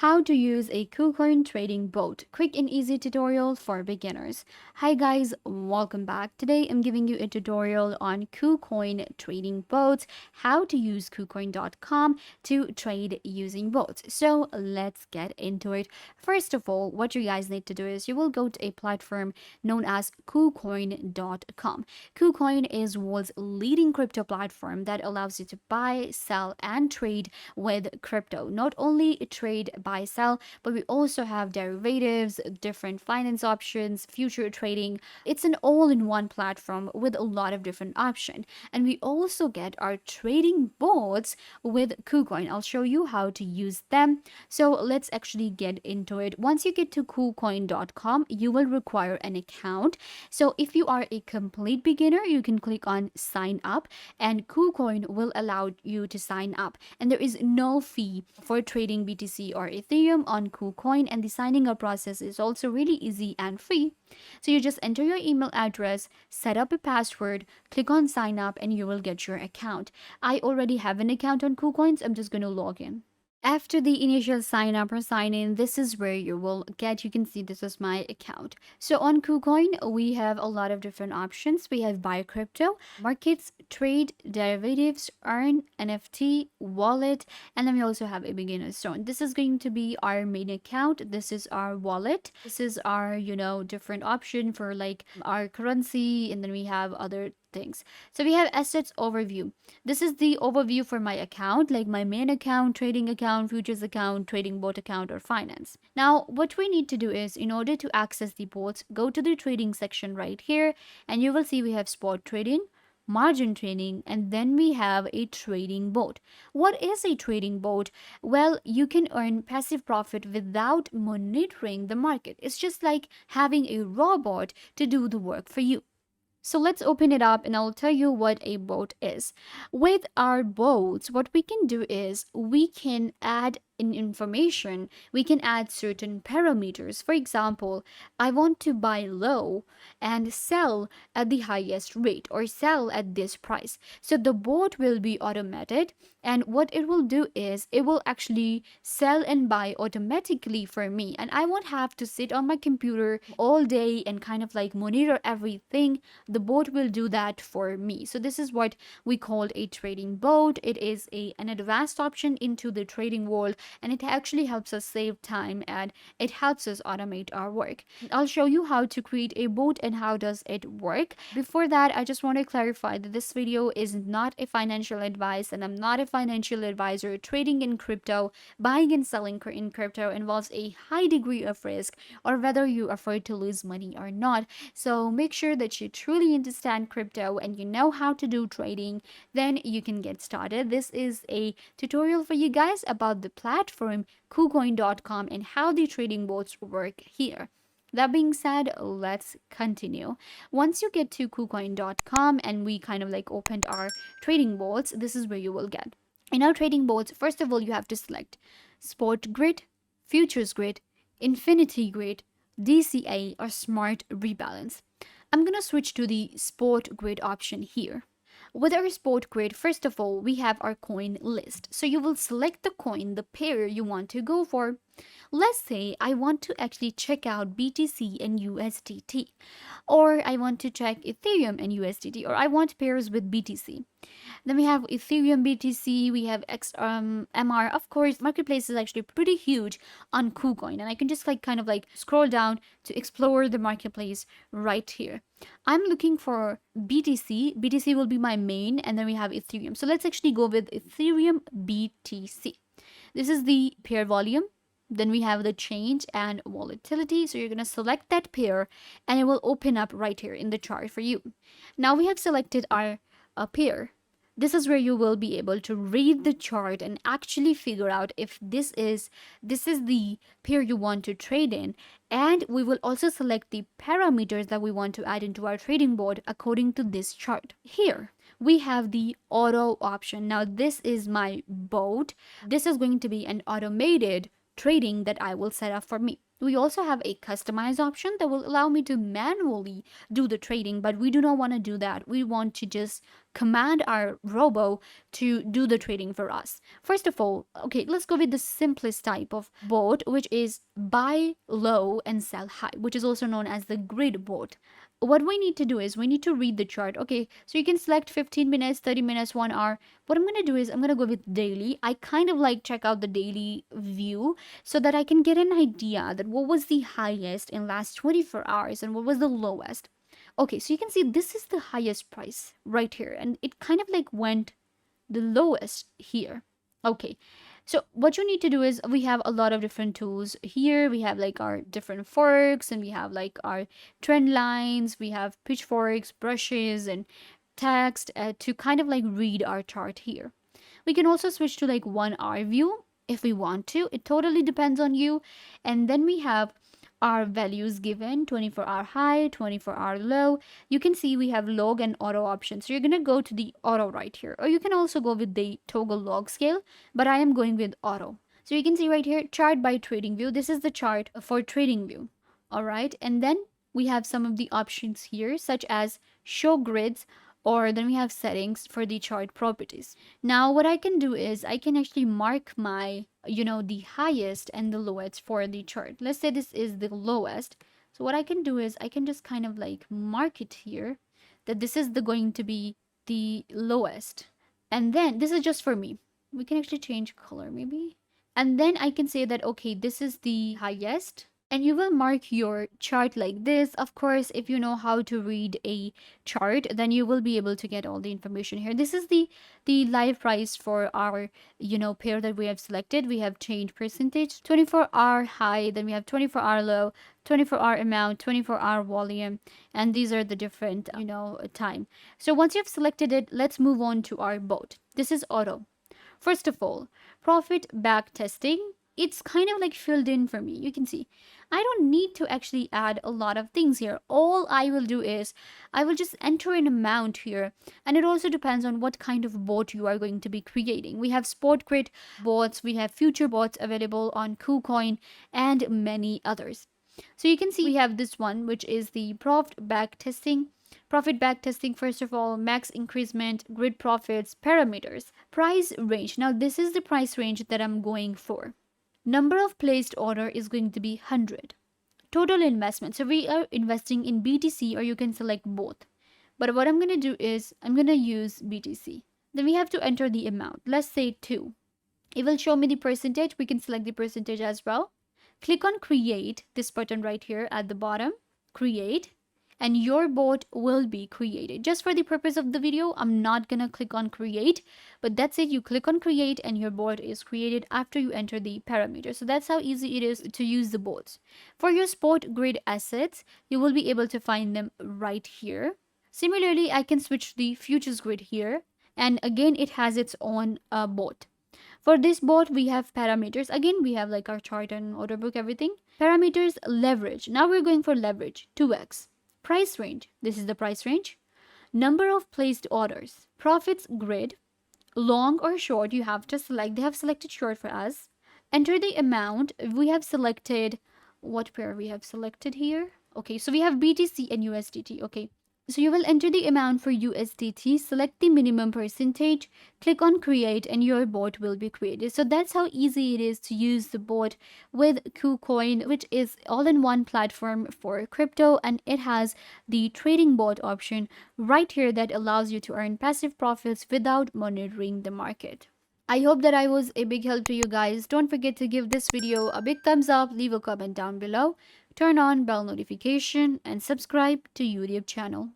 How to use a KuCoin trading bot. Quick and easy tutorial for beginners. Hi guys, welcome back. Today I'm giving you a tutorial on KuCoin trading bots, how to use KuCoin.com to trade using bots. So let's get into it. First of all, what you guys need to do is you will go to a platform known as KuCoin.com. KuCoin is world's leading crypto platform that allows you to buy, sell, and trade with crypto. Not only trade, buy, sell, but we also have derivatives, different finance options, future trading. It's an all-in-one platform with a lot of different options. And we also get our trading bots with KuCoin. I'll show you how to use them. So let's actually get into it. Once you get to KuCoin.com, you will require an account. So if you are a complete beginner, you can click on sign up and KuCoin will allow you to sign up. And there is no fee for trading BTC or Ethereum on KuCoin, and the signing up process is also really easy and free. So you just enter your email address, set up a password, click on sign up, and you will get your account. I already have an account on KuCoin, so I'm just going to log in. After the initial sign up or sign in, this is where you will get, you can see this is my account. So on KuCoin, we have a lot of different options. We have buy crypto, markets, trade, derivatives, earn, NFT, wallet, and then we also have a beginner's zone. This is going to be our main account. This is our wallet. This is our, different option for like our currency, and then we have other things. So we have assets overview. This is the overview for my account, like my main account, trading account, futures account, trading bot account, or finance. Now what we need to do is, in order to access the bots, go to the trading section right here, and you will see we have spot trading, margin trading, and then we have a trading bot. What is a trading bot? Well, you can earn passive profit without monitoring the market. It's just like having a robot to do the work for you. So let's open it up and I'll tell you what a bot is. With our bots, what we can do is we can add in information, we can add certain parameters. For example, I want to buy low and sell at the highest rate or sell at this price. So the bot will be automated, and what it will do is it will actually sell and buy automatically for me, and I won't have to sit on my computer all day and kind of like monitor everything. The bot will do that for me. So this is what we call a trading bot. It is an advanced option into the trading world, and it actually helps us save time and it helps us automate our work. I'll show you how to create a bot and how does it work. Before that, I just want to clarify that this video is not a financial advice, and I'm not a financial advisor. Trading in crypto, buying and selling in crypto involves a high degree of risk, or whether you're afraid to lose money or not. So make sure that you truly understand crypto and you know how to do trading, then you can get started. This is a tutorial for you guys about the platform KuCoin.com and how the trading bots work here. That being said, let's continue. Once you get to KuCoin.com and we kind of like opened our trading bots, this is where you will get. In our trading bots, first of all, you have to select Spot Grid, Futures Grid, Infinity Grid, DCA, or Smart Rebalance. I'm gonna switch to the Spot Grid option here. With our spot grid, first of all, we have our coin list. So you will select the coin, the pair you want to go for. Let's say I want to actually check out BTC and USDT, or I want to check Ethereum and USDT, or I want pairs with BTC. Then we have Ethereum BTC, we have MR. Of course, marketplace is actually pretty huge on KuCoin, and I can just like kind of like scroll down to explore the marketplace right here. I'm looking for BTC. BTC will be my main, and then we have Ethereum. So let's actually go with Ethereum BTC. This is the pair volume. Then we have the change and volatility. So you're going to select that pair and it will open up right here in the chart for you. Now we have selected our pair. This is where you will be able to read the chart and actually figure out if this is the pair you want to trade in. And we will also select the parameters that we want to add into our trading board according to this chart. Here we have the auto option. Now this is my bot. This is going to be an automated trading that I will set up for me. We also have a customize option that will allow me to manually do the trading, but we do not want to do that. We want to just command our robo to do the trading for us. First of all, okay, let's go with the simplest type of bot, which is buy low and sell high, which is also known as the grid bot. What we need to do is we need to read the chart. Okay, so you can select 15 minutes, 30 minutes, 1 hour. What I'm going to do is I'm going to go with daily. I kind of like check out the daily view so that I can get an idea that what was the highest in last 24 hours and what was the lowest. Okay, so you can see this is the highest price right here, and it kind of like went the lowest here. Okay, so what you need to do is we have a lot of different tools here. We have like our different forks, and we have like our trend lines, we have pitchforks, brushes, and text to kind of like read our chart here. We can also switch to like 1 hour view if we want to. It totally depends on you. And then we have our values given: 24-hour high, 24-hour low. You can see we have log and auto options. So you're going to go to the auto right here, or you can also go with the toggle log scale, but I am going with auto. So you can see right here, chart by trading view. This is the chart for trading view. All right. And then we have some of the options here, such as show grids, or then we have settings for the chart properties. Now what I can do is I can actually mark my, the highest and the lowest for the chart. Let's say this is the lowest. So what I can do is I can just kind of like mark it here that this is going to be the lowest. And then this is just for me. We can actually change color maybe. And then I can say that, okay, this is the highest, and you will mark your chart like this. Of course, if you know how to read a chart, then you will be able to get all the information here. This is the live price for our pair that we have selected. We have change percentage, 24-hour high, then we have 24-hour low, 24-hour amount, 24-hour volume, and these are the different time. So once you've selected it, let's move on to our bot. This is auto. First of all, profit back testing, it's kind of like filled in for me. You can see I don't need to actually add a lot of things here. All I will do is I will just enter an amount here, and it also depends on what kind of bot you are going to be creating. We have sport grid bots, we have future bots available on KuCoin, and many others. So you can see we have this one, which is the profit back testing. Profit back testing, first of all, max increment, grid profits, parameters, price range. Now this is the price range that I'm going for. Number of placed order is going to be 100. Total investment. So we are investing in BTC, or you can select both. But what I'm going to do is I'm going to use BTC. Then we have to enter the amount. Let's say 2. It will show me the percentage. We can select the percentage as well. Click on create, this button right here at the bottom. Create. And your bot will be created. Just for the purpose of the video, I'm not gonna click on create, but that's it. You click on create and your bot is created after you enter the parameters. So that's how easy it is to use the bots. For your sport grid assets, you will be able to find them right here. Similarly, I can switch the futures grid here, and again it has its own bot. For this bot, we have parameters. Again, we have like our chart and order book, everything. Parameters, leverage. Now we're going for leverage, 2x. Price range, this is the price range. Number of placed orders. Profits grid, long or short, you have to select. They have selected short for us. Enter the amount. We have selected, what pair we have selected here? Okay, so we have BTC and USDT. Okay, so you will enter the amount for USDT, select the minimum percentage, click on create, and your bot will be created. So that's how easy it is to use the bot with KuCoin, which is all-in-one platform for crypto, and it has the trading bot option right here that allows you to earn passive profits without monitoring the market. I hope that I was a big help to you guys. Don't forget to give this video a big thumbs up, leave a comment down below, turn on bell notification, and subscribe to YouTube channel.